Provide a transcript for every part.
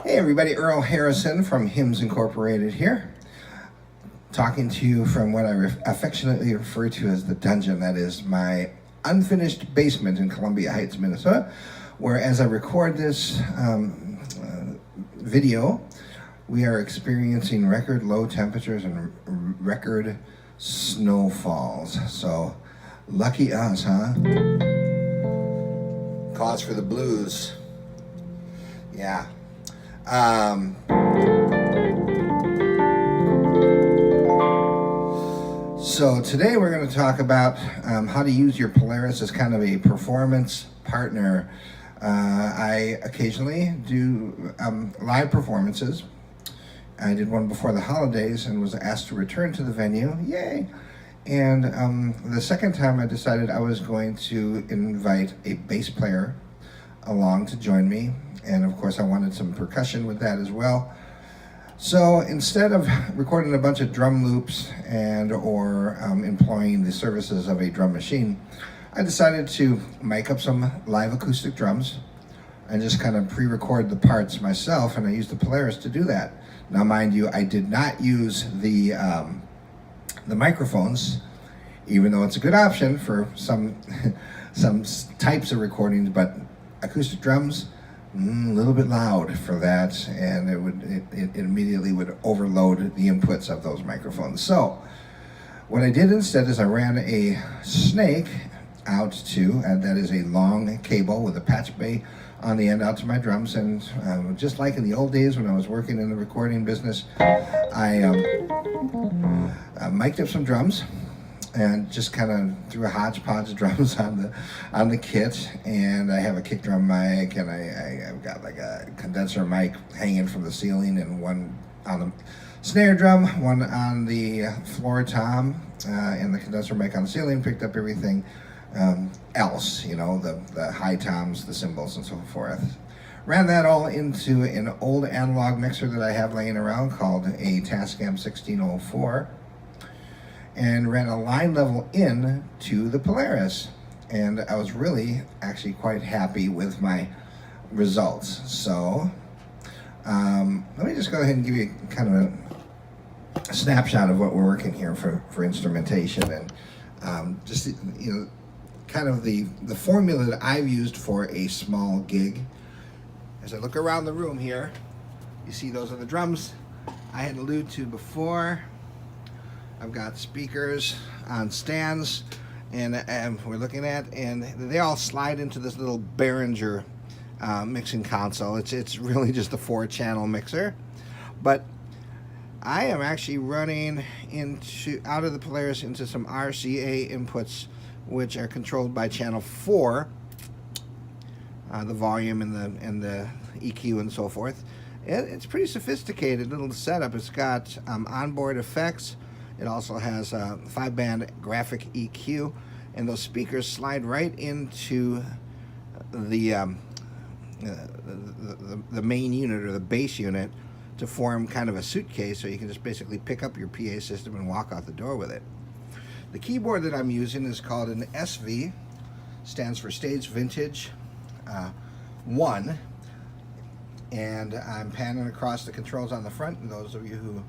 Hey everybody, Earle Harrison from Hymns Incorporated here, talking to you from what I affectionately refer to as the dungeon. That is my unfinished basement in Columbia Heights, Minnesota, where as I record this video, we are experiencing record low temperatures and record snowfalls. So lucky us, huh? Cause for the blues. Yeah. So today we're going to talk about how to use your Polaris as kind of a performance partner. I occasionally do live performances. I did one before the holidays and was asked to return to the venue. Yay! And the second time I decided I was going to invite a bass player along to join me. And of course I wanted some percussion with that as well. So instead of recording a bunch of drum loops or employing the services of a drum machine, I decided to mic up some live acoustic drums and just kind of pre-record the parts myself, and I used the Polaris to do that. Now mind you, I did not use the microphones, even though it's a good option for some types of recordings, but acoustic drums, a little bit loud for that, and it immediately would overload the inputs of those microphones. So what I did instead is I ran a snake out to, and that is a long cable with a patch bay on the end out to my drums, and just like in the old days when I was working in the recording business, I mic'd up some drums and just kind of threw a hodgepodge of drums on the kit. And I have a kick drum mic, and I've got like a condenser mic hanging from the ceiling, and one on the snare drum, one on the floor tom, and the condenser mic on the ceiling picked up everything else, you know, the high toms, the cymbals, and so forth. Ran that all into an old analog mixer that I have laying around called a Tascam 1604, and ran a line level in to the Polaris. And I was really actually quite happy with my results. So let me just go ahead and give you kind of a snapshot of what we're working here for instrumentation, and just, you know, kind of the formula that I've used for a small gig. As I look around the room here, you see those are the drums I had alluded to before. I've got speakers on stands, and we're looking at, and they all slide into this little Behringer mixing console. It's really just a 4-channel mixer, but I am actually running out of the Polaris into some RCA inputs, which are controlled by channel 4, the volume and the EQ and so forth. It's pretty sophisticated little setup. It's got onboard effects. It also has a 5-band graphic EQ, and those speakers slide right into the main unit, or the bass unit, to form kind of a suitcase, so you can just basically pick up your PA system and walk out the door with it. The keyboard that I'm using is called an SV, stands for Stage Vintage 1, and I'm panning across the controls on the front, and those of you who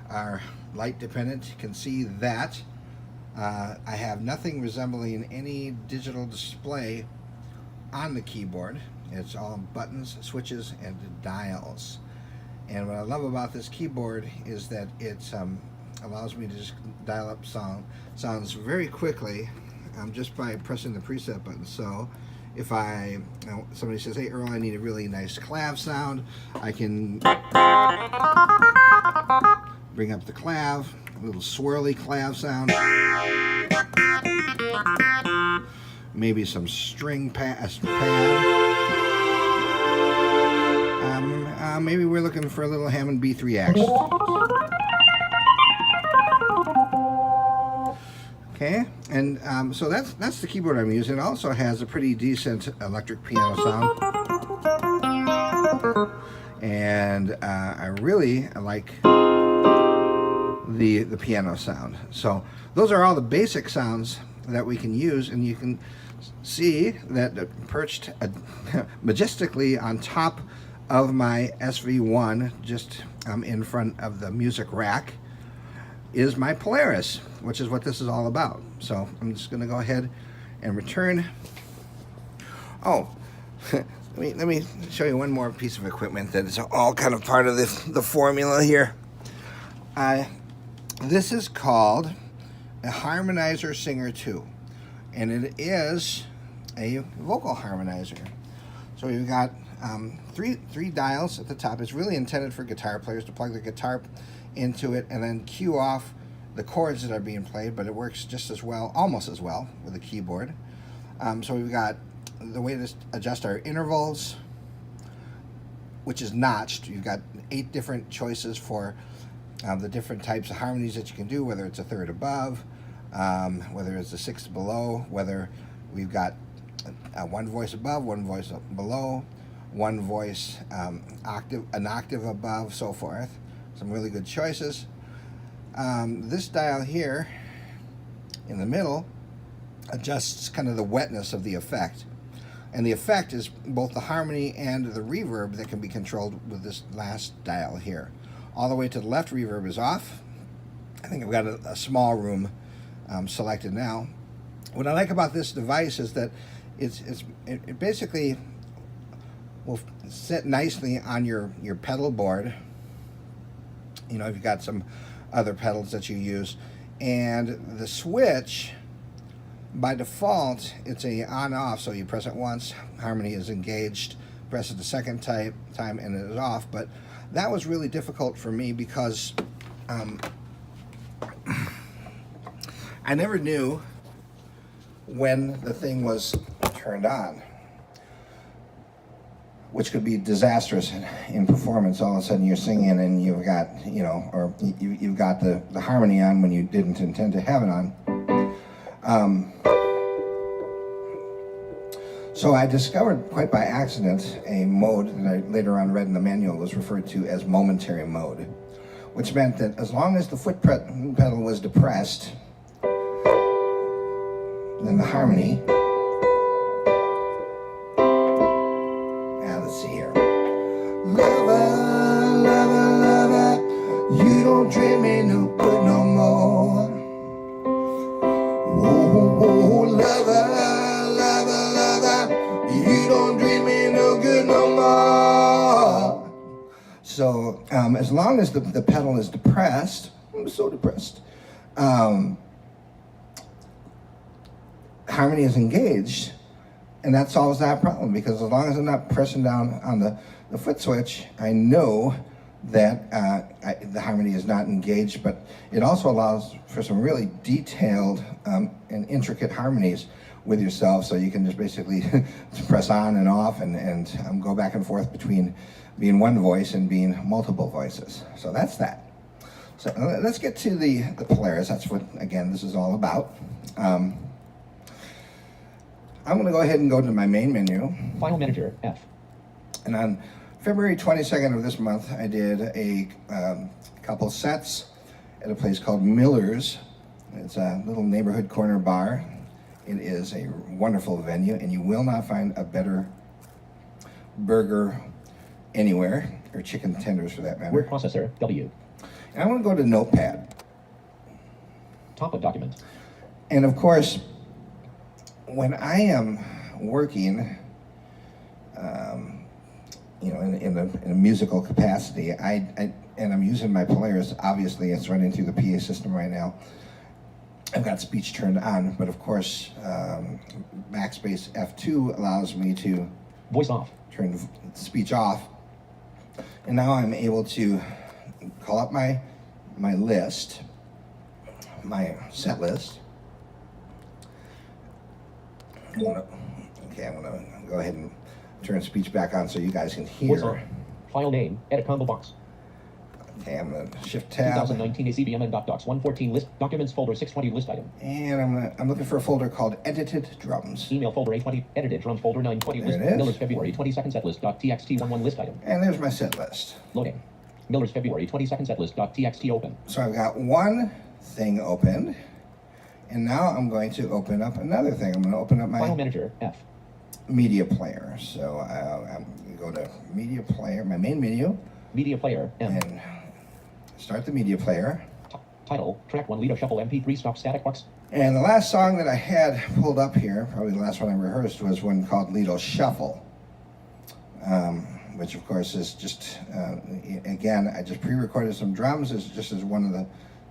are light dependent can see that I have nothing resembling any digital display on the keyboard. It's all buttons, switches, and dials. And what I love about this keyboard is that it allows me to just dial up sounds very quickly just by pressing the preset button. So if somebody says, "Hey Earl, I need a really nice clav sound," I can bring up the clav, a little swirly clav sound, maybe some string pad. Maybe we're looking for a little Hammond B3 action. Okay, and so that's the keyboard I'm using. It also has a pretty decent electric piano sound, and I really like the piano sound. So those are all the basic sounds that we can use, and you can see that perched majestically on top of my SV1, just in front of the music rack, is my Polaris, which is what this is all about. So I'm just going to go ahead and return. Oh, let me show you one more piece of equipment that is all kind of part of the formula here. This is called a Harmonizer Singer 2, and it is a vocal harmonizer. So we've got three dials at the top. It's really intended for guitar players to plug the guitar into it and then cue off the chords that are being played, but it works just as well, almost as well, with a keyboard. So we've got the way to adjust our intervals, which is notched. You've got 8 different choices for the different types of harmonies that you can do, whether it's a third above, whether it's a sixth below, whether we've got one voice above, one voice below, one voice an octave above, so forth. Some really good choices. This dial here in the middle adjusts kind of the wetness of the effect. And the effect is both the harmony and the reverb that can be controlled with this last dial here. All the way to the left, reverb is off. I think I've got a small room selected now. What I like about this device is that it basically will sit nicely on your pedal board. You know, if you've got some other pedals that you use. And the switch, by default, it's a on-off, so you press it once, harmony is engaged, press it the second time, and it is off. But that was really difficult for me because I never knew when the thing was turned on, which could be disastrous in performance. All of a sudden you're singing and you've got, you know, or you've got the harmony on when you didn't intend to have it on. So I discovered quite by accident a mode that I later on read in the manual was referred to as momentary mode, which meant that as long as the foot pedal was depressed, then the harmony, let's see here. Lover, lover, lover, you don't treat me no good no more. Oh, oh, lover, lover, lover, you don't treat me no good no more. So as long as the pedal is depressed, I'm so depressed, harmony is engaged, and that solves that problem, because as long as I'm not pressing down on the foot switch, I know that the harmony is not engaged. But it also allows for some really detailed and intricate harmonies with yourself, so you can just basically press on and off and go back and forth between being one voice and being multiple voices. So that's that. So let's get to the Polaris. That's what, again, this is all about. I'm going to go ahead and go to my main menu. File Manager, F. And on February 22nd of this month, I did a couple sets at a place called Miller's. It's a little neighborhood corner bar. It is a wonderful venue, and you will not find a better burger anywhere, or chicken tenders for that matter. Word processor, W. And I want to go to Notepad. Top of document. And of course, when I am working, you know, in a musical capacity, and I'm using my Polaris. Obviously, it's running through the PA system right now. I've got speech turned on, but of course, backspace F2 allows me to voice off, turn speech off, and now I'm able to call up my list, my set list. Okay, I'm gonna go ahead and turn speech back on so you guys can hear. voice off. File name, edit combo box. Okay, I'm gonna shift tab. 2019 ACBMN.docs 114 list documents folder 620 list item. And I'm looking for a folder called edited drums. Email folder 820 edited drums folder 920 There list. it is. Miller's February 22nd set list .txt11 list item. And there's my set list. Loading. Miller's February 22nd set list .txt open. So I've got one thing opened, and now I'm going to open up another thing. I'm going to open up File my Manager, F. media player. So I'm going to go to media player, my main menu, Media player. M. and start the media player. Title. Track 1. Lido Shuffle MP3 Stop Static Box. And the last song that I had pulled up here, probably the last one I rehearsed, was one called Lido Shuffle, which of course is just, again, I just pre-recorded some drums as just as one of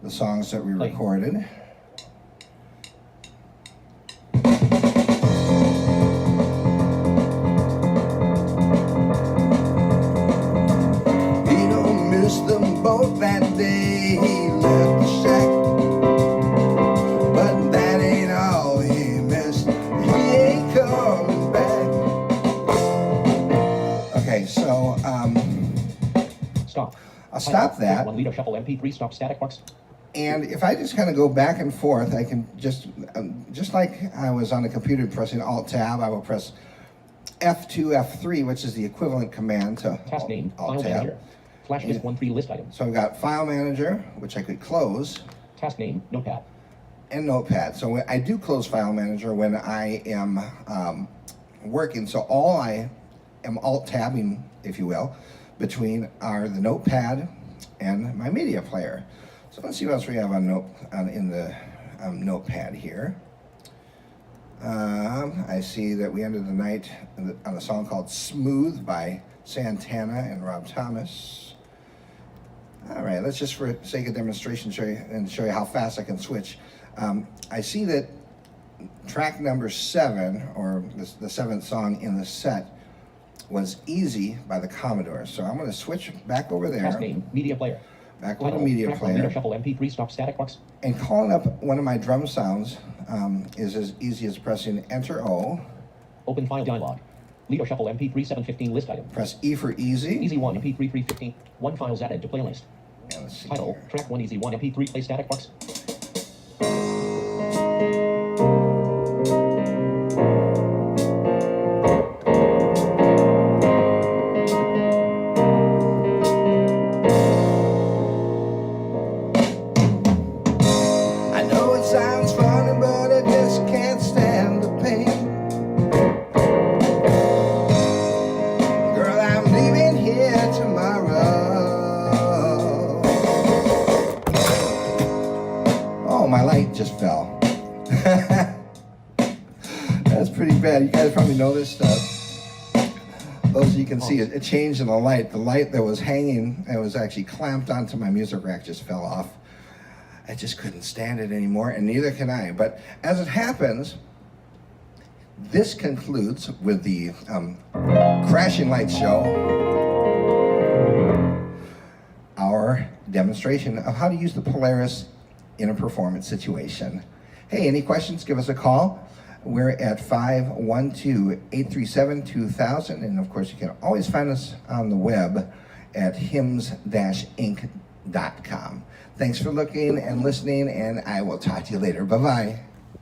the songs that we recorded. He don't miss them both that day. He left the shack, but that ain't all he missed. He ain't coming back. Okay, so Stop. I'll stop that. Track 1. Lido Shuffle MP3 Stop Static Box. And if I just kind of go back and forth, I can just like I was on the computer pressing Alt-Tab, I will press F2, F3, which is the equivalent command to Task name. File Alt-Tab. Manager. Flash disk 1 3 list items. So I've got File Manager, which I could close, Task name. Notepad. and Notepad. So I do close File Manager when I am working. So all I am Alt-Tabbing, if you will, between are the Notepad and my media player. So let's see what else we have in the Notepad here. I see that we ended the night on a song called Smooth by Santana and Rob Thomas. All right, let's just for sake of demonstration show you how fast I can switch. I see that track number 7, or the 7th song in the set, was Easy by the Commodores. So I'm going to switch back over there. Task name. Media player. Back over to Title. media Track 1. Lido player. Shuffle MP3 Stop Static Box. And calling up one of my drum sounds is as easy as pressing Enter O. Open file dialog. Lido Shuffle MP3 715 list item. Press E for Easy. Easy 1 MP3 315. 1 files added to playlist. And let's see Title. here. Track 1 Easy 1 MP3 Play Static Box. I know it sounds funny, but I just can't stand the pain. Girl, I'm leaving here tomorrow. Oh, my light just fell. That's pretty bad. You guys probably know this stuff. Those of you can see it changed in the light. The light that was hanging, it was actually clamped onto my music rack, just fell off. I just couldn't stand it anymore, and neither can I. But as it happens, this concludes with the Crashing Lights show, our demonstration of how to use the Polaris in a performance situation. Hey, any questions? Give us a call. We're at 512-837-2000, and of course you can always find us on the web at hymns-inc.com. Thanks for looking and listening, and I will talk to you later. Bye-bye.